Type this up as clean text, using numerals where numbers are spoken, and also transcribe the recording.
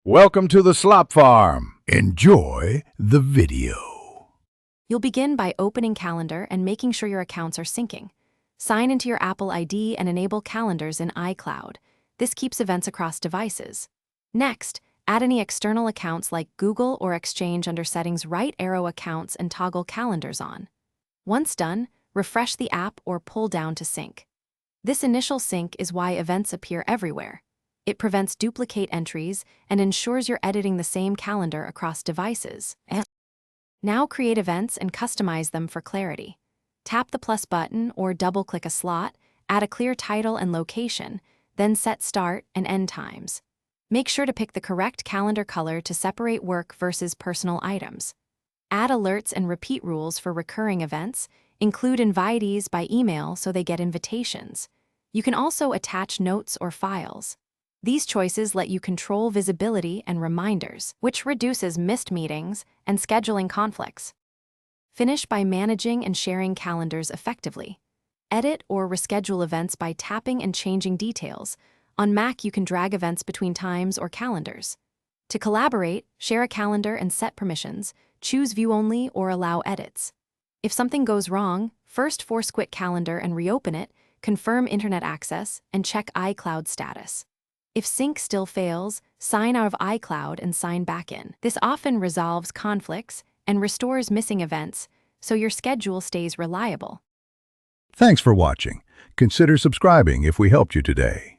Welcome to the Slop Farm. Enjoy the video. You'll begin by opening Calendar and making sure your accounts are syncing. Sign into your Apple ID and enable calendars in iCloud. This keeps events across devices. Next, add any external accounts like Google or Exchange under Settings, right arrow accounts and toggle calendars on. Once done, refresh the app or pull down to sync. This initial sync is why events appear everywhere. It prevents duplicate entries and ensures you're editing the same calendar across devices. Now create events and customize them for clarity. Tap the plus button or double-click a slot, add a clear title and location, then set start and end times. Make sure to pick the correct calendar color to separate work versus personal items. Add alerts and repeat rules for recurring events. Include invitees by email so they get invitations. You can also attach notes or files. These choices let you control visibility and reminders, which reduces missed meetings and scheduling conflicts. Finish by managing and sharing calendars effectively. Edit or reschedule events by tapping and changing details. On Mac, you can drag events between times or calendars. To collaborate, share a calendar and set permissions. Choose view only or allow edits. If something goes wrong, first force quit calendar and reopen it, confirm internet access, and check iCloud status. If sync still fails, sign out of iCloud and sign back in. This often resolves conflicts and restores missing events, so your schedule stays reliable. Thanks for watching. Consider subscribing if we helped you today.